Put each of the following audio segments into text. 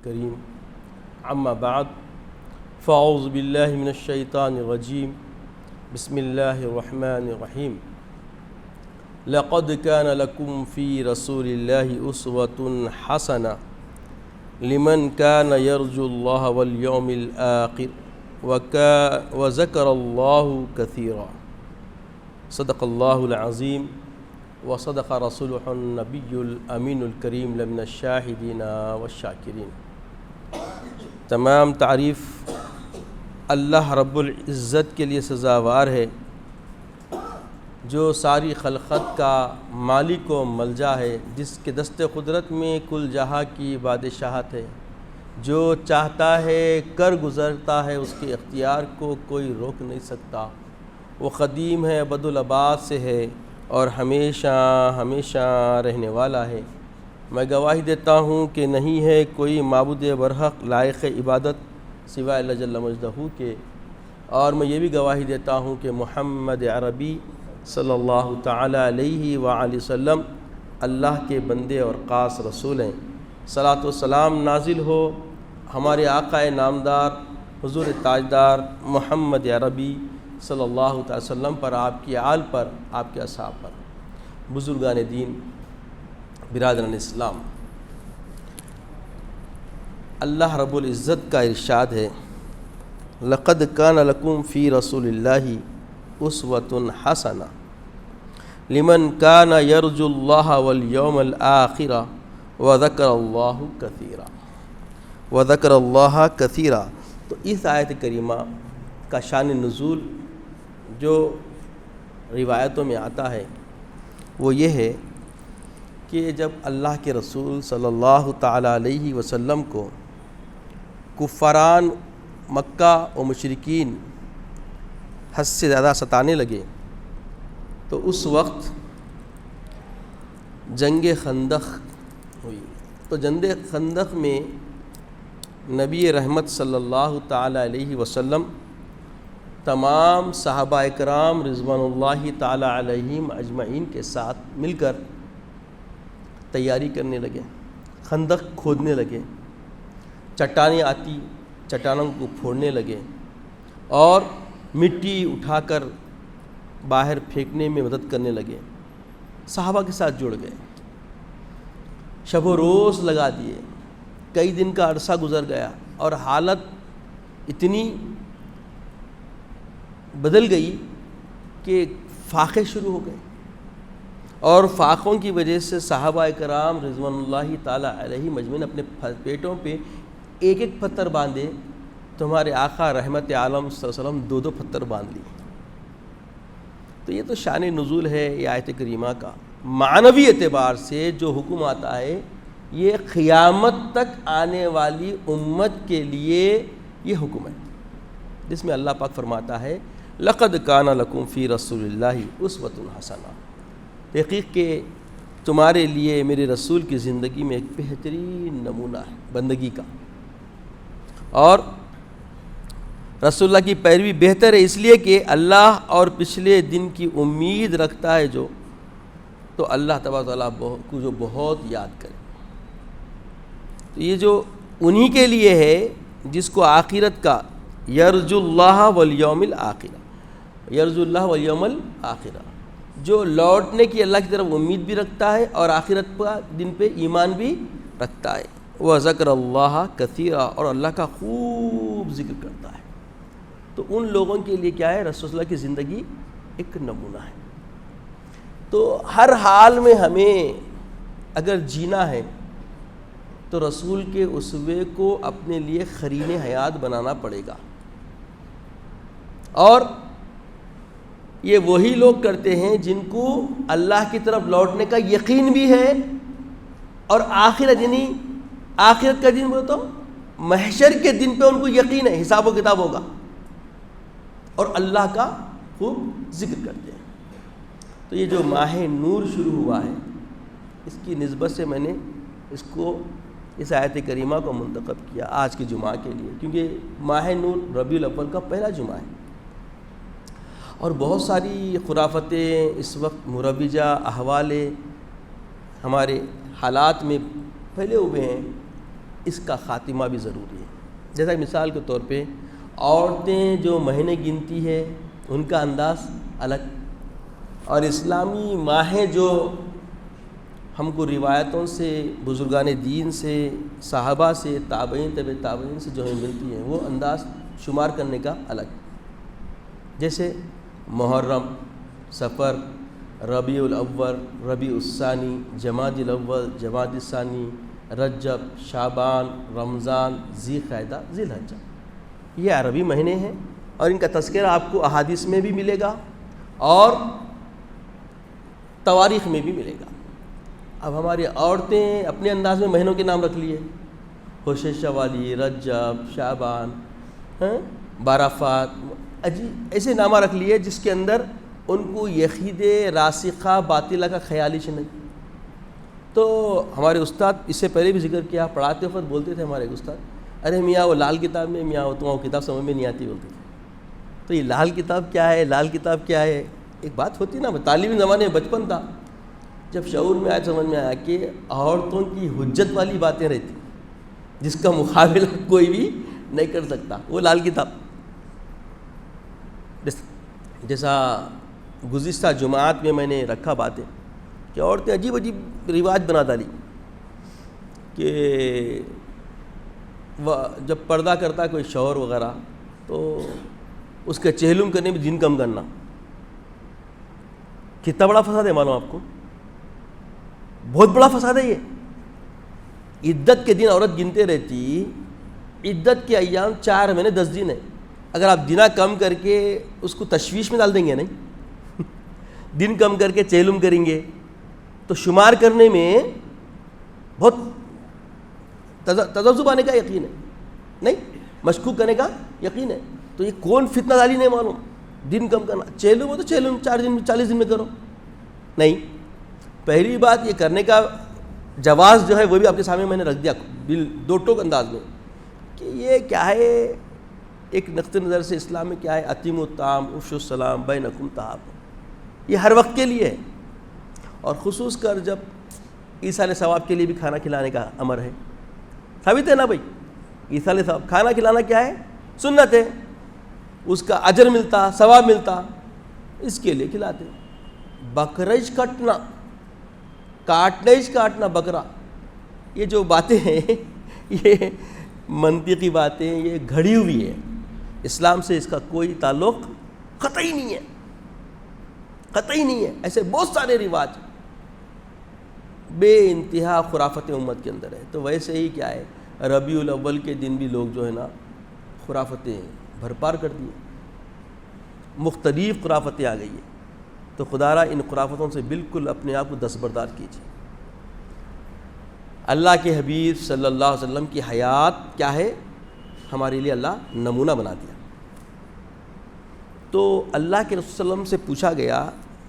کریم اما بعد فاعوذ باللہ من الشیطان الرجیم بسم اللہ الرحمن الرحیم لقد كان لكم في رسول الله أسوة حسنة لمن كان يرجو الله واليوم الآخر وذكر الله كثيرا صدق الله العظيم وصدق رسوله النبي الأمين الكريم لمن الشاهدين والشاكرين۔ تمام تعریف اللہ رب العزت کے لیے سزاوار ہے جو ساری خلقت کا مالک و ملجا ہے، جس کے دست قدرت میں کل جہاں کی بادشاہت ہے، جو چاہتا ہے کر گزرتا ہے، اس کے اختیار کو کوئی روک نہیں سکتا۔ وہ قدیم ہے، ابدالآباد سے ہے اور ہمیشہ ہمیشہ رہنے والا ہے۔ میں گواہی دیتا ہوں کہ نہیں ہے کوئی معبود برحق لائق عبادت سوائے اللہ جل مجدہ کے، اور میں یہ بھی گواہی دیتا ہوں کہ محمد عربی صلی اللہ تعالی علیہ وآلہ وسلم اللہ کے بندے اور خاص رسول ہیں۔ صلاۃ و سلام نازل ہو ہمارے آقا نامدار حضور تاجدار محمد عربی صلی اللہ تعالی وسلم پر، آپ کی آل پر، آپ کے اصحاب پر۔ بزرگان دین، برادران اسلام، اللہ رب العزت کا ارشاد ہے لقد کان لکم فی رسول اللہ اسوۃ حسنہ لمن کان یرجو اللہ والیوم الآخر وذکر اللہ کثیرا وذکر اللہ کثیرا۔ تو اس آیت کریمہ کا شان نزول جو روایتوں میں آتا ہے وہ یہ ہے کہ جب اللہ کے رسول صلی اللہ تعالی علیہ وسلم کو کفاران مکہ و مشرکین حد سے زیادہ ستانے لگے تو اس وقت جنگ خندق ہوئی۔ تو جنگ خندق میں نبی رحمت صلی اللہ تعالی علیہ وسلم تمام صحابہ اکرام رضوان اللہ تعالی علیہم اجمعین کے ساتھ مل کر تیاری کرنے لگے، خندق کھودنے لگے، چٹانیں آتی چٹانوں کو پھوڑنے لگے اور مٹی اٹھا کر باہر پھینکنے میں مدد کرنے لگے۔ صحابہ کے ساتھ جڑ گئے، شب و روز لگا دیے، کئی دن کا عرصہ گزر گیا اور حالت اتنی بدل گئی کہ فاقے شروع ہو گئے، اور فاقوں کی وجہ سے صحابہ کرام رضوان اللہ تعالی علیہ مجمعین اپنے پیٹوں پہ ایک ایک پتھر باندھے تو ہمارے آقا رحمت عالم صلی اللہ علیہ وسلم دو دو پتھر باندھ لیے۔ تو یہ تو شان نزول ہے یہ آیت کریمہ کا۔ معنوی اعتبار سے جو حکم آتا ہے یہ قیامت تک آنے والی امت کے لیے یہ حکم ہے، جس میں اللہ پاک فرماتا ہے لقد کان لکم فی رسول اللہ اسوۃ حسنہ، تحقیق کہ تمہارے لیے میرے رسول کی زندگی میں ایک بہترین نمونہ ہے بندگی کا، اور رسول اللہ کی پیروی بہتر ہے اس لیے کہ اللہ اور پچھلے دن کی امید رکھتا ہے جو، تو اللہ تبارک و تعالیٰ کو جو بہت یاد کرے۔ تو یہ جو انہی کے لیے ہے جس کو آخرت کا یرجو اللہ والیوم الآخرہ، یرجو اللہ والیوم الآخرہ، جو لوٹنے کی اللہ کی طرف امید بھی رکھتا ہے اور آخرت کا دن پہ ایمان بھی رکھتا ہے، وذکر اللہ کثیرا، اور اللہ کا خوب ذکر کرتا ہے۔ تو ان لوگوں کے لیے کیا ہے، رسول اللہ کی زندگی ایک نمونہ ہے۔ تو ہر حال میں ہمیں اگر جینا ہے تو رسول کے اسوے کو اپنے لیے قرین حیات بنانا پڑے گا، اور یہ وہی لوگ کرتے ہیں جن کو اللہ کی طرف لوٹنے کا یقین بھی ہے، اور آخرت یعنی آخرت کا دن بولتا ہوں محشر کے دن پہ ان کو یقین ہے، حساب و کتاب ہوگا، اور اللہ کا خوب ذکر کرتے ہیں۔ تو یہ جو ماہ نور شروع ہوا ہے اس کی نسبت سے میں نے اس آیت کریمہ کو منتخب کیا آج کے جمعہ کے لیے، کیونکہ ماہ نور ربیع الاول کا پہلا جمعہ ہے، اور بہت ساری خرافتیں اس وقت مروجہ احوال ہمارے حالات میں پھیلے ہوئے ہیں اس کا خاتمہ بھی ضروری ہے۔ جیسا مثال کے طور پہ عورتیں جو مہینے گنتی ہے ان کا انداز الگ، اور اسلامی ماہیں جو ہم کو روایتوں سے، بزرگان دین سے، صحابہ سے، تابعین، طبع تابعین سے جو ہمیں ملتی ہیں وہ انداز شمار کرنے کا الگ، جیسے محرم، صفر، ربیع الاول، ربیع الثانی، جمادی الاول، جمادی الثانی، رجب، شعبان، رمضان، ذی قعدہ، ذی الحجہ، یہ عربی مہینے ہیں، اور ان کا تذکرہ آپ کو احادیث میں بھی ملے گا اور تواریخ میں بھی ملے گا۔ اب ہماری عورتیں اپنے انداز میں مہینوں کے نام رکھ لیے، خوش شوالی، رجب، شعبان، بارافات، ایسے نامہ رکھ لیے جس کے اندر ان کو یقید راسخہ باطلہ کا خیال ہی نہیں۔ تو ہمارے استاد اس سے پہلے بھی ذکر کیا، پڑھاتے وقت بولتے تھے ہمارے استاد، ارے میاں وہ لال کتاب میں، میاں وہ تمہیں وہ کتاب سمجھ میں نہیں آتی بولتے تھے۔ تو یہ لال کتاب کیا ہے، لال کتاب کیا ہے؟ ایک بات ہوتی نا، تعلیمی زمانے میں بچپن تھا، جب شعور میں آیا، سمجھ میں آیا کہ عورتوں کی حجت والی باتیں رہتی جس کا مقابلہ کوئی بھی نہیں کر سکتا، وہ لال کتاب۔ جیسا گزشتہ جمعات میں نے رکھا باتیں کہ عورتیں عجیب عجیب رواج بنا ڈالی کہ جب پردہ کرتا کوئی شوہر وغیرہ تو اس کے چہلم کرنے میں دن کم کرنا۔ کتنا بڑا فساد ہے معلوم آپ کو، بہت بڑا فساد ہے یہ۔ عدت کے دن عورت گنتے رہتی، عدت کے ایام 4 مہینے 10 دن ہے، اگر آپ دنہ کم کر کے اس کو تشویش میں ڈال دیں گے، نہیں دن کم کر کے چہلم کریں گے تو شمار کرنے میں بہت تذبذب آنے کا یقین ہے، نہیں مشکوک کرنے کا یقین ہے۔ تو یہ کون فتنہ ڈالی نہیں معلوم، دن کم کرنا، چہلم ہو تو چہلم 4 دن 40 دن میں کرو، نہیں۔ پہلی بات یہ کرنے کا جواز جو ہے وہ بھی آپ کے سامنے میں نے رکھ دیا دو ٹوک انداز میں کہ یہ کیا ہے، ایک نقطہ نظر سے اسلام میں کیا ہے، اتم الطعام افشوا السلام بینکم تحابوا، یہ ہر وقت کے لیے ہے، اور خصوص کر جب ایصال ثواب کے لیے بھی کھانا کھلانے کا امر ہے، ثابت ہے نا بھائی، ایصال ثواب، کھانا کھلانا کیا ہے، سنت ہے، اس کا اجر ملتا، ثواب ملتا، اس کے لیے کھلاتے۔ بکرج کٹنا، کاٹنا بکرا، یہ جو باتیں ہیں یہ منطقی باتیں، یہ گھڑی ہوئی ہے، اسلام سے اس کا کوئی تعلق قطعی نہیں ہے، قطعی نہیں ہے۔ ایسے بہت سارے رواج بے انتہا خرافت امت کے اندر ہے۔ تو ویسے ہی کیا ہے، ربیع الاول کے دن بھی لوگ جو ہے نا خرافتیں بھرپار کر دی، مختلف خرافتیں آ گئی ہیں۔ تو خدا را ان خرافتوں سے بالکل اپنے آپ کو دستبردار کیجیے۔ اللہ کے حبیب صلی اللہ علیہ وسلم کی حیات کیا ہے، ہمارے لیے اللہ نمونہ بنا دیا۔ تو اللہ کے رسول صلی اللہ علیہ وسلم سے پوچھا گیا،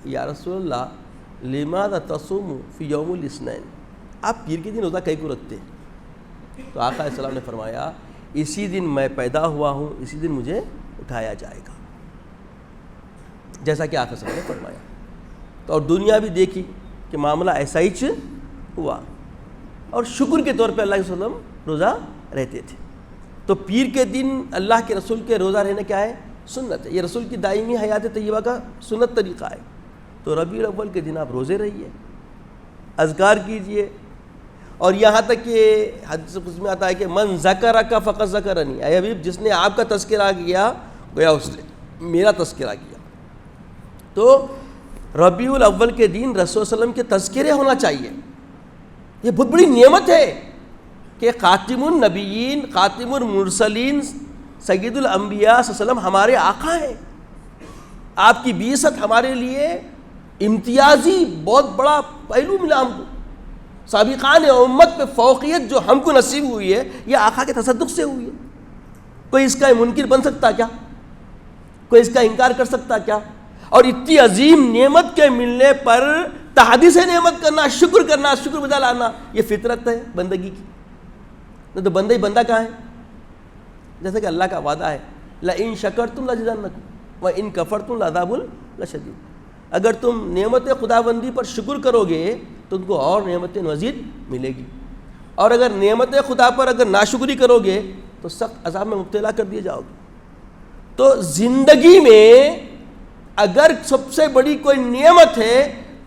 یا رسول اللہ لماذا تصوم فی یوم الاثنین، آپ پیر کے دن روزہ کئی کو رکھتے ہیں؟ تو آقا علیہ السلام نے فرمایا، اسی دن میں پیدا ہوا ہوں، اسی دن مجھے اٹھایا جائے گا، جیسا کہ آقا صلی اللہ علیہ وسلم نے فرمایا۔ تو اور دنیا بھی دیکھی کہ معاملہ ایسا ہی ہوا، اور شکر کے طور پہ اللہ کے وسلم روزہ رہتے تھے۔ تو پیر کے دن اللہ کے رسول کے روزہ رہنا کیا ہے، سنت ہے، یہ رسول کی دائمی حیات طیبہ کا سنت طریقہ ہے۔ تو ربیع الاول کے دن آپ روزے رہیے، اذکار کیجئے، اور یہاں تک کہ حدیث قدسی میں آتا ہے کہ من ذکرک فقد ذکرنی، اے حبیب جس نے آپ کا تذکرہ کیا گویا اس نے میرا تذکرہ کیا۔ تو ربیع الاول کے دن رسول صلی اللہ علیہ وسلم کے تذکرے ہونا چاہیے، یہ بہت بڑی نعمت ہے کہ خاتم النبیین، خاتم المرسلین، سید الانبیاء صلی اللہ علیہ وسلم ہمارے آقا ہیں، آپ کی بعثت ہمارے لیے امتیازی بہت بڑا پہلو ملا ہم کو، سابقان امت پہ فوقیت جو ہم کو نصیب ہوئی ہے یہ آقا کے تصدق سے ہوئی ہے۔ کوئی اس کا منکر بن سکتا کیا؟ کوئی اس کا انکار کر سکتا کیا؟ اور اتنی عظیم نعمت کے ملنے پر تحدیث نعمت کرنا، شکر کرنا، شکر بجا لانا، یہ فطرت ہے بندگی کی، نہیں تو بندہ ہی بندہ کہاں ہے؟ جیسا کہ اللہ کا وعدہ ہے، لَإِن شَكَرْتُمْ لَزِيدَنَّكُمْ وَإِن كَفَرْتُمْ لَعَذَابٌ لَشَدِيدٌ، اگر تم نعمت خدا بندی پر شکر کرو گے تو تم کو اور نعمت مزید ملے گی، اور اگر نعمت خدا پر اگر ناشکری کرو گے تو سخت عذاب میں مبتلا کر دیے جاؤ گے۔ تو زندگی میں اگر سب سے بڑی کوئی نعمت ہے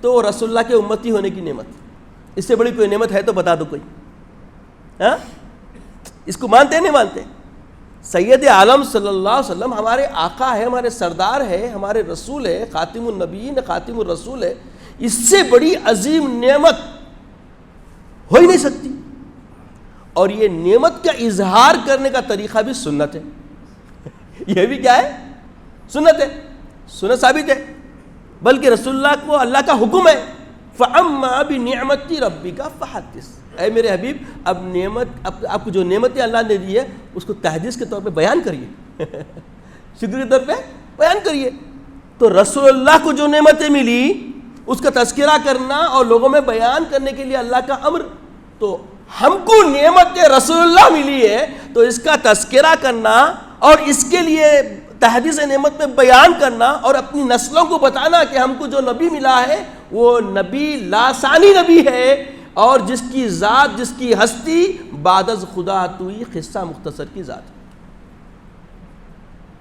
تو رسول اللہ کے امتی ہونے کی نعمت، اس سے بڑی کوئی نعمت ہے تو بتا دو کوئی، ہاں؟ اس کو مانتے نہیں مانتے؟ سید عالم صلی اللہ علیہ وسلم ہمارے آقا ہے، ہمارے سردار ہے، ہمارے رسول ہے، خاتم النبیین خاتم الرسول ہے، اس سے بڑی عظیم نعمت ہو ہی نہیں سکتی۔ اور یہ نعمت کا اظہار کرنے کا طریقہ بھی سنت ہے، یہ بھی کیا ہے؟ سنت ہے، سنت ثابت ہے، بلکہ رسول اللہ کو اللہ کا حکم ہے فَأَمَّا بِنِعْمَتِ رَبِّكَ فَحَدِّثْ، اے میرے حبیب اب نعمت آپ کو جو نعمتیں اللہ نے دی ہے اس کو تحدیث کے طور پہ بیان کریے، شکر کے طور پہ بیان کریے۔ تو رسول اللہ کو جو نعمتیں ملی اس کا تذکرہ کرنا اور لوگوں میں بیان کرنے کے لیے اللہ کا امر، تو ہم کو نعمت رسول اللہ ملی ہے تو اس کا تذکرہ کرنا اور اس کے لیے تحدیث نعمت میں بیان کرنا اور اپنی نسلوں کو بتانا کہ ہم کو جو نبی ملا ہے وہ نبی لاسانی نبی ہے، اور جس کی ذات جس کی ہستی بعد از خدا توئی قصہ مختصر کی ذات،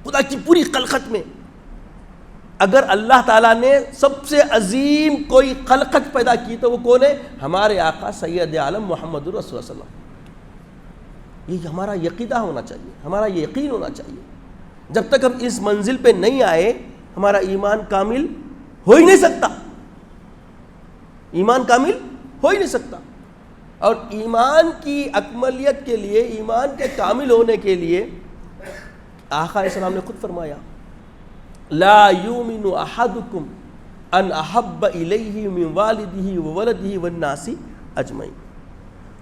خدا کی پوری خلقت میں اگر اللہ تعالیٰ نے سب سے عظیم کوئی خلقت پیدا کی تو وہ کون ہے؟ ہمارے آقا سید عالم محمد رسول اللہ صلی اللہ علیہ وسلم۔ یہ ہمارا یقینہ ہونا چاہیے، ہمارا یہ یقین ہونا چاہیے۔ جب تک ہم اس منزل پہ نہیں آئے ہمارا ایمان کامل ہو ہی نہیں سکتا، ایمان کامل ہو ہی نہیں سکتا۔ اور ایمان کی اکملیت کے لیے، ایمان کے کامل ہونے کے لیے آقا علیہ السلام نے خود فرمایا لا یؤمن احدکم ان احب الیہ من والدہ وولدہ والناس اجمعین،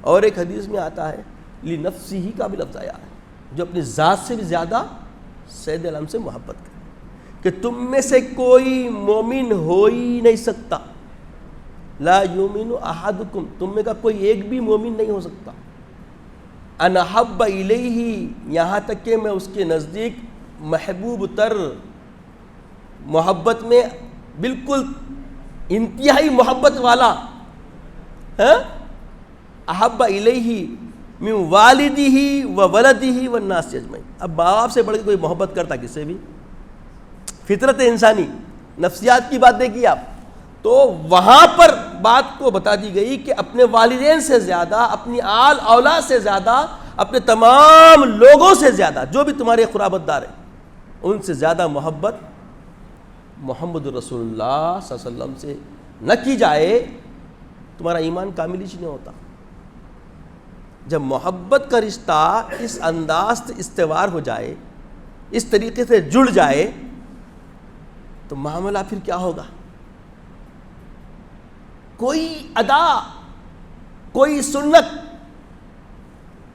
اور ایک حدیث میں آتا ہے لنفسہ کا بھی لفظ آیا ہے، جو اپنی ذات سے بھی زیادہ سید عالم سے محبت کرے، کہ تم میں سے کوئی مومن ہو ہی نہیں سکتا، لا یؤمن احدکم، تم میں کا کوئی ایک بھی مومن نہیں ہو سکتا، ان احب الیہ، یہاں تک کہ میں اس کے نزدیک محبوب تر، محبت میں بالکل انتہائی محبت والا، احب الیہ من والدہ و ولدہ والناس اجمعین۔ اب باپ سے بڑھ کے کوئی محبت کرتا کسے بھی، فطرت انسانی، نفسیات کی بات دیکھیے آپ، تو وہاں پر بات کو بتا دی گئی کہ اپنے والدین سے زیادہ، اپنی آل اولاد سے زیادہ، اپنے تمام لوگوں سے زیادہ، جو بھی تمہارے قرابت دار ہیں ان سے زیادہ محبت محمد رسول اللہ صلی اللہ علیہ وسلم سے نہ کی جائے، تمہارا ایمان کامل ہی نہیں ہوتا۔ جب محبت کا رشتہ اس انداز سے استوار ہو جائے، اس طریقے سے جڑ جائے، تو معاملہ پھر کیا ہوگا؟ کوئی ادا، کوئی سنت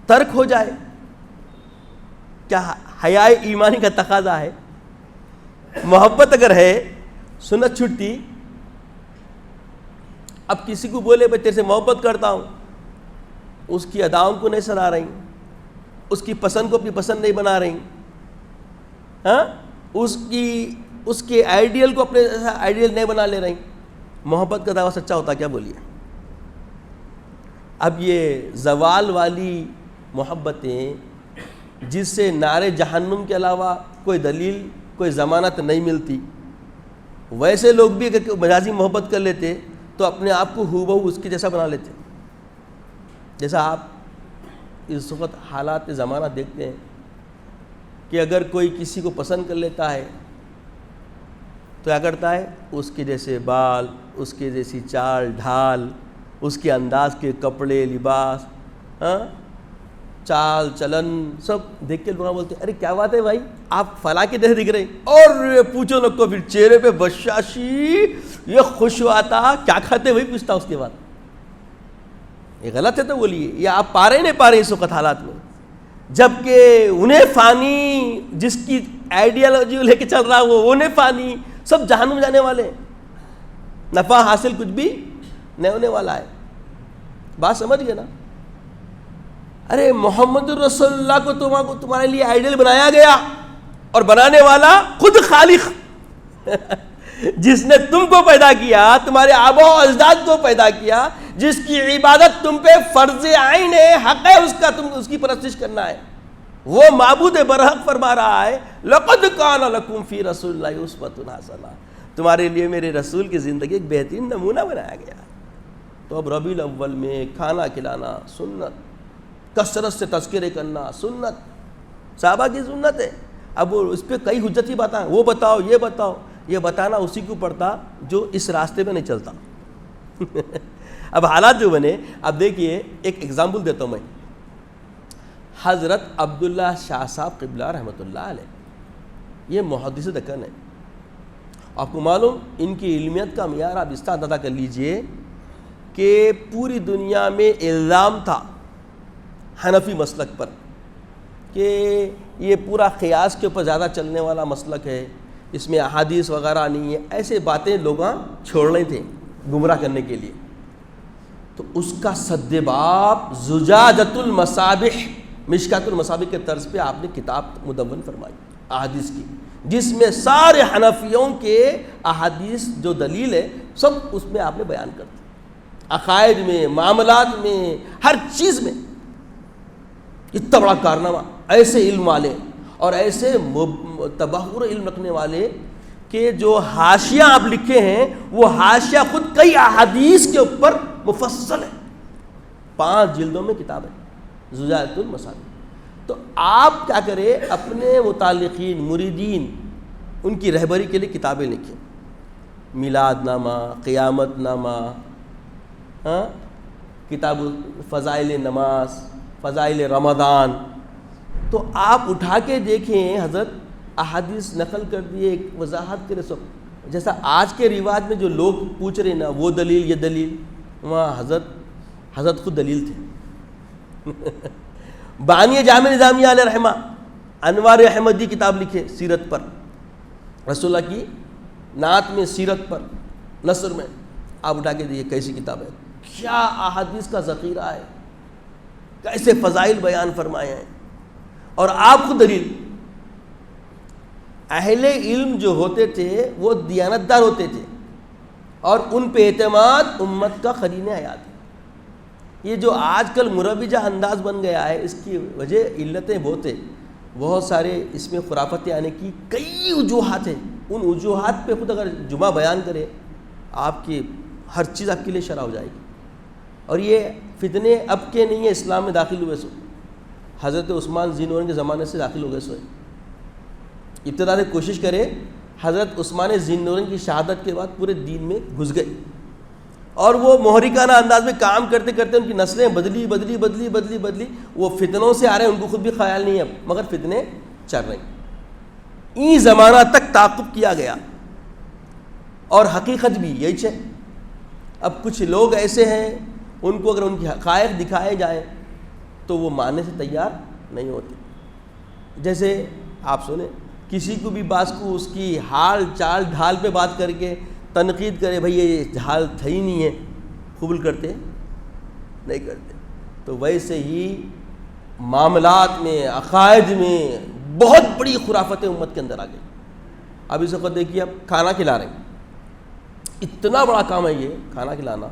ترک ہو جائے، کیا حیاء ایمانی کا تقاضا ہے؟ محبت اگر ہے، سنت چھٹی، اب کسی کو بولے میں تیرے سے محبت کرتا ہوں، اس کی اداؤں کو نہیں سنا رہی، اس کی پسند کو اپنی پسند نہیں بنا رہی، ہاں، اس کے آئیڈیل کو اپنے آئیڈیل نہیں بنا لے رہی، محبت کا دعویٰ سچا ہوتا کیا؟ بولیے۔ اب یہ زوال والی محبتیں جس سے نارے جہنم کے علاوہ کوئی دلیل، کوئی ضمانت نہیں ملتی، ویسے لوگ بھی اگر مجازی محبت کر لیتے تو اپنے آپ کو ہو بہو اس کے جیسا بنا لیتے، جیسا آپ اس وقت حالات زمانہ دیکھتے ہیں کہ اگر کوئی کسی کو پسند کر لیتا ہے تو کیا کرتا ہے؟ اس کے جیسے بال، اس کے جیسی چال ڈھال، اس کے انداز کے کپڑے لباس، چال چلن سب دیکھ کے لوگ بولتے ہیں ارے کیا بات ہے بھائی، آپ فلاں کے جیسے دکھ رہے ہیں، اور پوچھو لوگ کو پھر چہرے پہ بشاشی، یہ خوش آتا کیا کھاتے وہی پوچھتا اس کے بعد، یہ غلط ہے تو بولیے، یا آپ پا رہے نہیں پا رہے اس وقت حالات میں، جبکہ انہیں فانی جس کی آئیڈیالوجی لے کے چل رہا وہ انہیں فانی، سب جہنم جانے والے ہیں، نفع حاصل کچھ بھی نہیں ہونے والا ہے۔ بات سمجھ گئے نا؟ ارے محمد رسول اللہ کو تمہارے لیے آئیڈیل بنایا گیا، اور بنانے والا خود خالق جس نے تم کو پیدا کیا، تمہارے آبا و اجداد کو پیدا کیا، جس کی عبادت تم پہ فرض عین ہے، حق ہے اس کا، تم اس کی پرستش کرنا ہے۔ وہ معبود برحق فرما رہا ہے لقد کان لکم فی رسول اللہ اسوۃ حسنہ، تمہارے لیے میرے رسول کی زندگی ایک بہترین نمونہ بنایا گیا ہے۔ تو اب ربیع الاول میں کھانا کھلانا سنت، کثرت سے تذکرے کرنا سنت، صحابہ کی سنت ہے۔ اب اس پہ کئی حجتی باتیں، وہ بتاؤ یہ بتاؤ، یہ بتانا اسی کو پڑتا جو اس راستے پہ نہیں چلتا۔ اب حالات جو بنے، اب دیکھیے ایک ایگزامپل دیتا ہوں میں۔ حضرت عبداللہ شاہ صاحب قبلہ رحمۃ اللہ علیہ، یہ محدث دکن ہے۔ آپ کو معلوم ان کی علمیت کا معیار آپ اس طرح اندازہ کر لیجئے کہ پوری دنیا میں الزام تھا حنفی مسلک پر کہ یہ پورا قیاس کے اوپر زیادہ چلنے والا مسلک ہے، اس میں احادیث وغیرہ نہیں ہے، ایسے باتیں لوگ چھوڑ رہے تھے گمراہ کرنے کے لیے۔ تو اس کا سدباب زجاجۃ المصابیح، مشکات المصابیح کے طرز پہ آپ نے کتاب مدون فرمائی احادیث کی، جس میں سارے حنفیوں کے احادیث جو دلیل ہے سب اس میں آپ نے بیان کر دی، عقائد میں، معاملات میں، ہر چیز میں۔ اتنا بڑا کارنامہ، ایسے علم والے اور ایسے تبحر علم رکھنے والے کہ جو حاشیہ آپ لکھے ہیں وہ حاشیہ خود کئی احادیث کے اوپر مفصل ہے، 5 جلدوں میں کتاب ہے زجاجۃ المصابیح۔ تو آپ کیا کریں، اپنے متعلقین مریدین ان کی رہبری کے لیے کتابیں لکھیں، میلاد نامہ، قیامت نامہ، کتاب فضائل نماز، فضائل رمضان۔ تو آپ اٹھا کے دیکھیں، حضرت احادیث نقل کر دیے، وضاحت کرے سب۔ جیسا آج کے رواج میں جو لوگ پوچھ رہے ہیں نا، وہ دلیل یہ دلیل، وہاں حضرت خود دلیل تھے۔ بانی جامع نظامیہ علیہ رحمہ انوار احمدی کتاب لکھے سیرت پر، رسول اللہ کی نعت میں، سیرت پر، نثر میں۔ آپ اٹھا کے دیکھیے کیسی کتاب ہے، کیا احادیث کا ذخیرہ ہے، کیسے فضائل بیان فرمائے ہیں، اور آپ خود دلیل۔ اہل علم جو ہوتے تھے وہ دیانتدار ہوتے تھے اور ان پہ اعتماد امت کا قرین حیات ہے۔ یہ جو آج کل مروجہ انداز بن گیا ہے، اس کی وجہ علتیں بہت ہیں، بہت سارے اس میں خرافتیں آنے کی کئی وجوہات ہیں۔ ان وجوہات پہ خود اگر جمعہ بیان کرے، آپ کی ہر چیز آپ کے لیے شرح ہو جائے گی۔ اور یہ فتنے اب کے نہیں ہیں، اسلام میں داخل ہوئے سو حضرت عثمان ذی النورین کے زمانے سے داخل ہو گئے سو۔ ابتدا سے کوشش کرے، حضرت عثمان ذی النورین کی شہادت کے بعد پورے دین میں گھس گئے، اور وہ محرکانہ انداز میں کام کرتے کرتے ان کی نسلیں بدلی بدلی بدلی بدلی بدلی، وہ فتنوں سے آ رہے ہیں، ان کو خود بھی خیال نہیں ہے اب، مگر فتنے چل رہے ہیں۔ این زمانہ تک تعاقب کیا گیا، اور حقیقت بھی یہی ہے۔ اب کچھ لوگ ایسے ہیں، ان کو اگر ان کی حقائق دکھائے جائیں تو وہ ماننے سے تیار نہیں ہوتے۔ جیسے آپ سنیں، کسی کو بھی بعض کو اس کی حال چال ڈھال پہ بات کر کے تنقید کرے، بھئی یہ حال تھا ہی نہیں ہے، قبول کرتے نہیں کرتے۔ تو ویسے ہی معاملات میں، عقائد میں بہت بڑی خرافتیں امت کے اندر آ گئی۔ اب اس وقت دیکھیے، اب کھانا کھلا رہے ہیں، اتنا بڑا کام ہے یہ کھانا کھلانا۔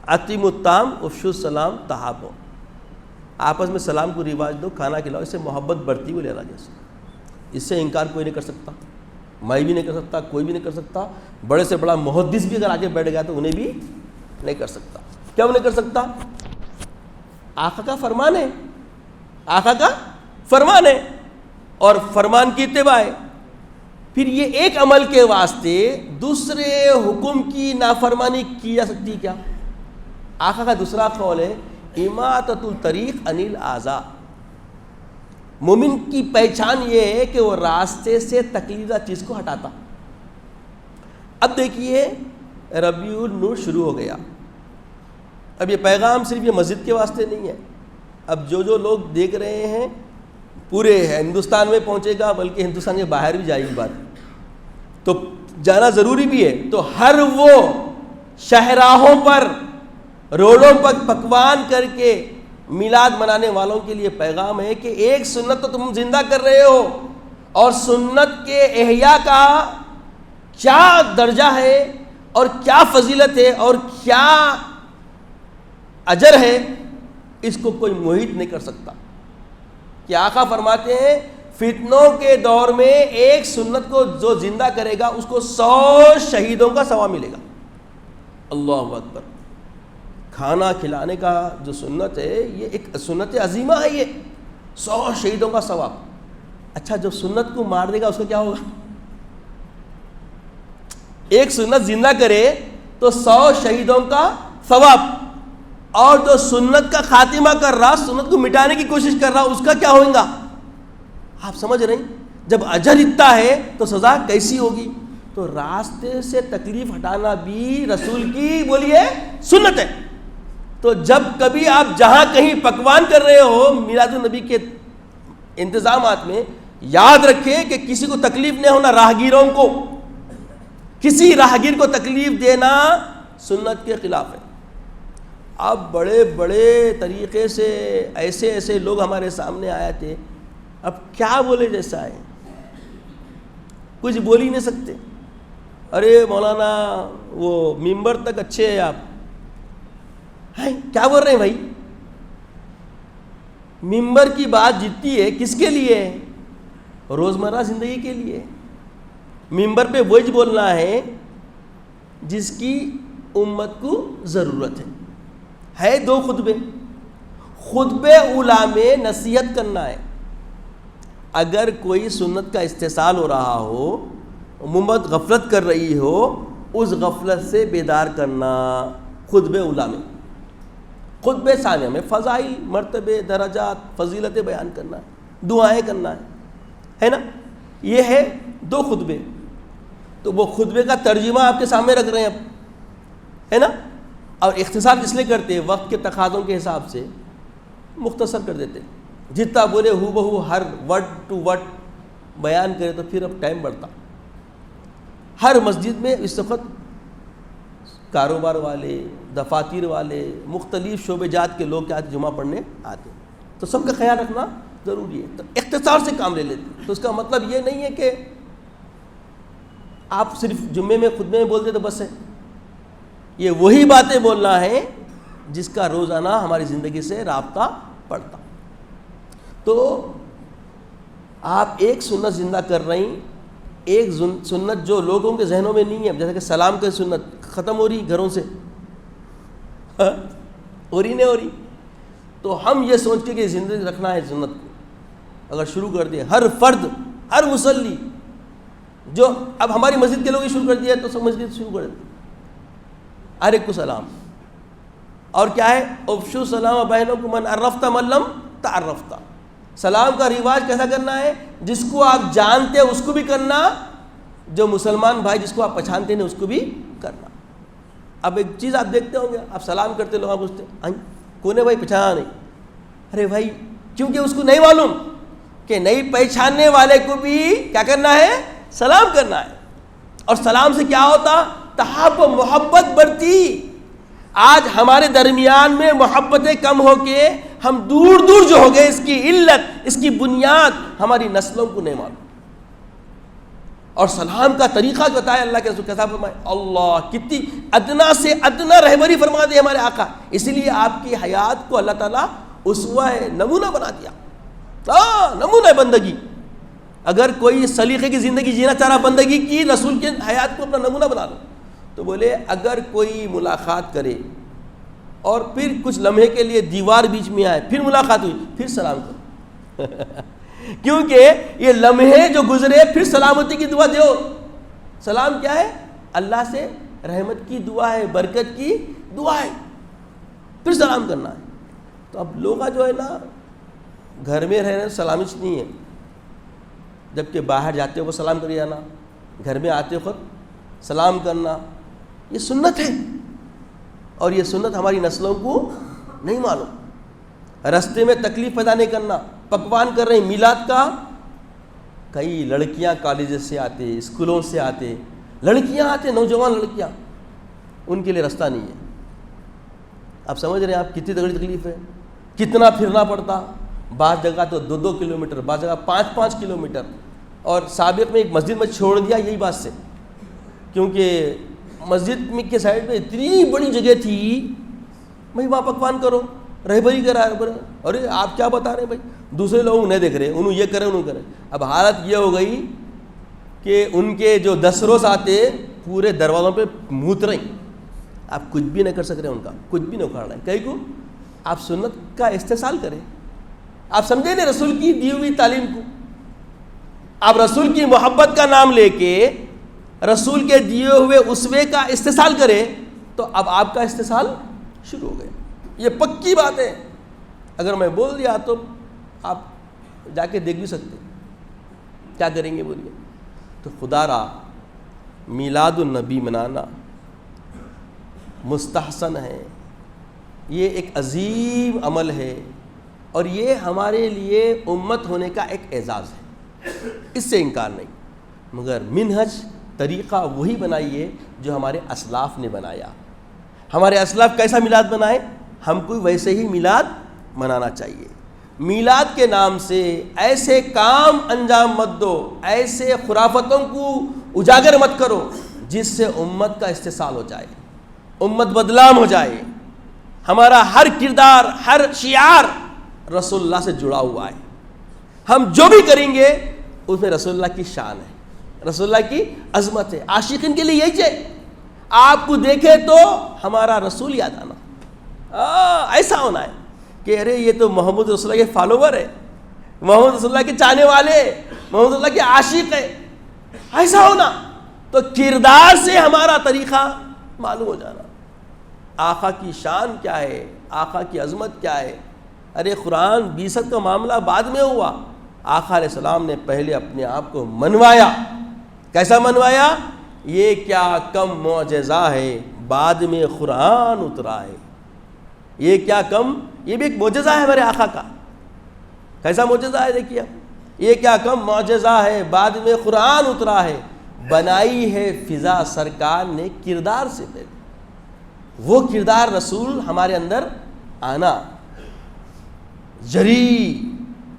اطعموا الطعام افشوا السلام تحابوا، آپس میں سلام کو رواج دو، کھانا کھلاؤ، اس سے محبت بڑھتی ہوئی لے رہا جیسے۔ اس سے انکار کوئی نہیں کر سکتا، میں بھی نہیں کر سکتا، کوئی بھی نہیں کر سکتا۔ بڑے سے بڑا محدث بھی اگر آگے بیٹھ گیا تو انہیں بھی نہیں کر سکتا۔ کیوں نہیں کر سکتا؟ آقا کا فرمان ہے، آقا کا فرمان ہے، اور فرمان کی اتباع ہے۔ پھر یہ ایک عمل کے واسطے دوسرے حکم کی نافرمانی کی جا سکتی کیا؟ آقا کا دوسرا قول ہے اماطۃ الطریق عن الاذى۔ مومن کی پہچان یہ ہے کہ وہ راستے سے تکلیف دہ چیز کو ہٹاتا۔ اب دیکھیے، ربیع النور شروع ہو گیا۔ اب یہ پیغام صرف یہ مسجد کے واسطے نہیں ہے، اب جو لوگ دیکھ رہے ہیں پورے ہندوستان میں پہنچے گا، بلکہ ہندوستان کے باہر بھی جائے گی بات، تو جانا ضروری بھی ہے۔ تو ہر وہ شہراہوں پر، روڈوں پر پکوان کر کے میلاد منانے والوں کے لیے پیغام ہے کہ ایک سنت تو تم زندہ کر رہے ہو، اور سنت کے احیاء کا کیا درجہ ہے، اور کیا فضیلت ہے اور کیا اجر ہے، اس کو کوئی محیط نہیں کر سکتا. کہ آقا فرماتے ہیں فتنوں کے دور میں ایک سنت کو جو زندہ کرے گا اس کو 100 شہیدوں کا ثواب ملے گا. اللہ اکبر. کھانا کھلانے کا جو سنت ہے یہ ایک سنت عظیمہ ہے، یہ 100 شہیدوں کا ثواب. اچھا جو سنت کو مار دے گا اس کو کیا ہوگا؟ ایک سنت زندہ کرے تو 100 شہیدوں کا ثواب، اور جو سنت کا خاتمہ کر رہا، سنت کو مٹانے کی کوشش کر رہا، اس کا کیا ہوگا؟ آپ سمجھ رہے ہیں؟ جب اجر اتنا ہے تو سزا کیسی ہوگی؟ تو راستے سے تکلیف ہٹانا بھی رسول کی بولیے سنت ہے. تو جب کبھی آپ جہاں کہیں پکوان کر رہے ہو میلاد النبی کے انتظامات میں، یاد رکھیں کہ کسی کو تکلیف نہیں ہونا. راہگیروں کو، کسی راہگیر کو تکلیف دینا سنت کے خلاف ہے. اب بڑے بڑے طریقے سے ایسے لوگ ہمارے سامنے آئے تھے، اب کیا بولے جیسا ہے، کچھ بول ہی نہیں سکتے. ارے مولانا وہ ممبر تک اچھے ہیں آپ، کیا بول رہے ہیں بھائی؟ ممبر کی بات جتنی ہے کس کے لیے ہے؟ روزمرہ زندگی کے لیے. ممبر پہ وہی بولنا ہے جس کی امت کو ضرورت ہے. 2 خطبے اولیٰ میں نصیحت کرنا ہے. اگر کوئی سنت کا استحصال ہو رہا ہو، امت غفلت کر رہی ہو، اس غفلت سے بیدار کرنا خطبے اولیٰ میں. خطبے ثانیہ میں فضائل، مرتبے، درجات، فضیلتیں بیان کرنا ہے، دعائیں کرنا ہے نا. یہ ہے 2 خطبے. تو وہ خطبے کا ترجمہ آپ کے سامنے رکھ رہے ہیں اب، ہے نا. اور اختصار اس لیے کرتے ہیں وقت کے تقاضوں کے حساب سے مختصر کر دیتے. جتنا بولے ہو بہو ہر ورڈ ٹو ورڈ بیان کرے تو پھر اب ٹائم بڑھتا. ہر مسجد میں اس وقت کاروبار والے، دفاتر والے، مختلف شعبے جات کے لوگ کیا جمعہ پڑھنے آتے ہیں، تو سب کا خیال رکھنا ضروری ہے. تو اختصار سے کام لے لیتے ہیں. تو اس کا مطلب یہ نہیں ہے کہ آپ صرف جمعے میں خطبے میں بولتے تو بس ہے. یہ وہی باتیں بولنا ہے جس کا روزانہ ہماری زندگی سے رابطہ پڑتا. تو آپ ایک سنت زندہ کر رہی، ایک سنت جو لوگوں کے ذہنوں میں نہیں ہے، جیسے کہ سلام کی سنت ختم ہو رہی گھروں سے، ہو رہی نہیں ہو رہی. تو ہم یہ سوچ کے کہ زندگی رکھنا ہے سنت کو، اگر شروع کر دیں ہر فرد، ہر مصلی، جو اب ہماری مسجد کے لوگ ہی شروع کر دیا تو سب مسجد شروع کر دیں، ہر ایک کو سلام. اور کیا ہے؟ افشو سلام بینکم من عرفت من لم تعرفت. سلام کا رواج کیسا کرنا ہے؟ جس کو آپ جانتے ہیں اس کو بھی کرنا، جو مسلمان بھائی جس کو آپ پہچانتے ہیں اس کو بھی کرنا. اب ایک چیز آپ دیکھتے ہوں گے، آپ سلام کرتے لوگ آپ پوچھتے کون ہے بھائی؟ پہچانا نہیں. ارے بھائی کیونکہ اس کو نہیں معلوم کہ نہیں پہچاننے والے کو بھی کیا کرنا ہے؟ سلام کرنا ہے. اور سلام سے کیا ہوتا؟ تحاب و محبت بڑھتی. آج ہمارے درمیان میں محبتیں کم ہو کے ہم دور دور جو ہو گئے، اس کی علت، اس کی بنیاد ہماری نسلوں کو نہیں معلوم. اور سلام کا طریقہ بتایا اللہ کے رسول کیسا فرمائے. اللہ کتنی ادنا سے ادنا رہبری فرما دی ہمارے آقا. اسی لیے آپ کی حیات کو اللہ تعالیٰ اسوہ نمونہ بنا دیا. نمونہ بندگی. اگر کوئی سلیقے کی زندگی جینا چاہ رہا بندگی کی، رسول کے حیات کو اپنا نمونہ بنا لو. تو بولے اگر کوئی ملاقات کرے اور پھر کچھ لمحے کے لیے دیوار بیچ میں آئے، پھر ملاقات ہوئی، پھر سلام کرو. کیونکہ یہ لمحے جو گزرے پھر سلامتی کی دعا دو. سلام کیا ہے؟ اللہ سے رحمت کی دعا ہے، برکت کی دعا ہے، پھر سلام کرنا ہے. تو اب لوگ جو ہے نا گھر میں رہنے سلامی نہیں ہے، جبکہ باہر جاتے ہو سلام کر جانا، گھر میں آتے وقت سلام کرنا، یہ سنت ہے. اور یہ سنت ہماری نسلوں کو نہیں معلوم. رستے میں تکلیف پیدا نہیں کرنا. پکوان کر رہے ہیں میلاد کا، کئی لڑکیاں کالجز سے آتے، اسکولوں سے آتے، لڑکیاں آتے، نوجوان لڑکیاں، ان کے لیے رستہ نہیں ہے. آپ سمجھ رہے ہیں آپ کتنی تگڑی تکلیف ہے، کتنا پھرنا پڑتا. بعض جگہ تو 2 کلومیٹر، بعض جگہ 5 کلومیٹر. اور سابق میں ایک مسجد میں چھوڑ دیا یہی بات سے، کیونکہ مسجد میں کے سائڈ میں اتنی بڑی جگہ تھی، بھائی وہاں پکوان کرو، رہبری کرا رہے، ارے آپ کیا بتا رہے ہیں بھائی، دوسرے لوگ نہیں دیکھ رہے، انہوں یہ کرے انہوں کرے. اب حالت یہ ہو گئی کہ ان کے جو 10 روز آتے پورے دروازوں پہ موت رہے، آپ کچھ بھی نہیں کر سک رہے، ان کا کچھ بھی نہیں اکھاڑ رہے. کہیں کو آپ سنت کا استحصال کریں، آپ سمجھیں نا رسول کی دی ہوئی تعلیم کو، آپ رسول کی محبت کا نام لے کے رسول کے دیے ہوئے اسوے کا استحصال کریں، تو اب آپ کا استحصال شروع ہو گیا. یہ پکی بات ہے، اگر میں بول دیا تو آپ جا کے دیکھ بھی سکتے کیا کریں گے بولیے. تو خدا را میلاد النبی منانا مستحسن ہے، یہ ایک عظیم عمل ہے، اور یہ ہمارے لیے امت ہونے کا ایک اعزاز ہے، اس سے انکار نہیں. مگر منہج طریقہ وہی بنائیے جو ہمارے اسلاف نے بنایا. ہمارے اسلاف کیسا میلاد بنائے، ہم کو ویسے ہی میلاد منانا چاہیے. میلاد کے نام سے ایسے کام انجام مت دو، ایسے خرافتوں کو اجاگر مت کرو جس سے امت کا استحصال ہو جائے، امت بدنام ہو جائے. ہمارا ہر کردار، ہر شعار رسول اللہ سے جڑا ہوا ہے. ہم جو بھی کریں گے اس میں رسول اللہ کی شان ہے، رسول اللہ کی عظمت ہے. عاشقین کے لیے یہی چاہیے، آپ کو دیکھے تو ہمارا رسول یاد آنا، ایسا ہونا ہے کہ ارے یہ تو محمد رسول اللہ کے فالوور ہے، محمد رسول اللہ کے چاہنے والے، محمد رسول اللہ کے عاشق ہے، ایسا ہونا. تو کردار سے ہمارا طریقہ معلوم ہو جانا، آقا کی شان کیا ہے، آقا کی عظمت کیا ہے. ارے قرآن بیست کا معاملہ بعد میں ہوا، آقا علیہ السلام نے پہلے اپنے آپ کو منوایا. کیسا منوایا؟ یہ کیا کم معجزہ ہے، بعد میں قرآن اترا ہے. یہ کیا کم، یہ بھی ایک معجزہ ہے ہمارے آقا کا. کیسا معجزہ ہے دیکھیے، یہ کیا کم معجزہ ہے، بعد میں قرآن اترا ہے. بنائی ہے فضا سرکار نے کردار سے پہلے، وہ کردار رسول ہمارے اندر آنا. جری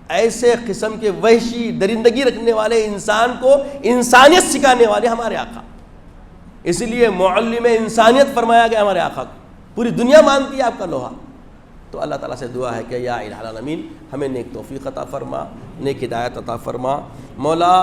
ایسے قسم کے وحشی درندگی رکھنے والے انسان کو انسانیت سکھانے والے ہمارے آقا، اس لیے معلم انسانیت فرمایا گیا ہمارے آقا کو. پوری دنیا مانتی ہے آپ کا لوہا. تو اللہ تعالیٰ سے دعا ہے کہ یا الہ العالمین ہمیں نیک توفیق عطا فرما، نیک ہدایت عطا فرما. مولا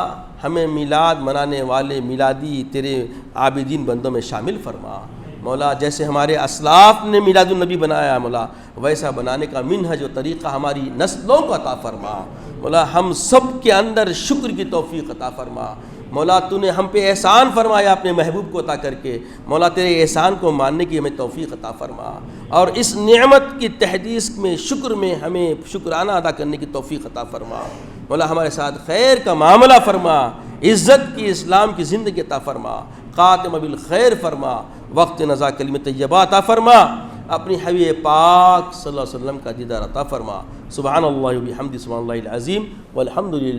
ہمیں میلاد منانے والے میلادی تیرے عابدین بندوں میں شامل فرما. مولا جیسے ہمارے اسلاف نے میلاد النبی بنایا مولا، ویسا بنانے کا منہج و طریقہ ہماری نسلوں کو عطا فرما. مولا ہم سب کے اندر شکر کی توفیق عطا فرما. مولا تو نے ہم پہ احسان فرمایا اپنے محبوب کو عطا کر کے، مولا تیرے احسان کو ماننے کی ہمیں توفیق عطا فرما، اور اس نعمت کی تحدیث میں شکر میں ہمیں شکرانہ ادا کرنے کی توفیق عطا فرما. مولا ہمارے ساتھ خیر کا معاملہ فرما، عزت کی اسلام کی زندگی عطا فرما، خاتمہ بالخیر فرما، وقت نزا کلمہ طیبہ عطا فرما، اپنی حبیب پاک صلی اللہ علیہ وسلم کا دیدار عطا فرما. سبحان اللہ و بحمدہ، سبحان اللہ العظیم والحمد للہ.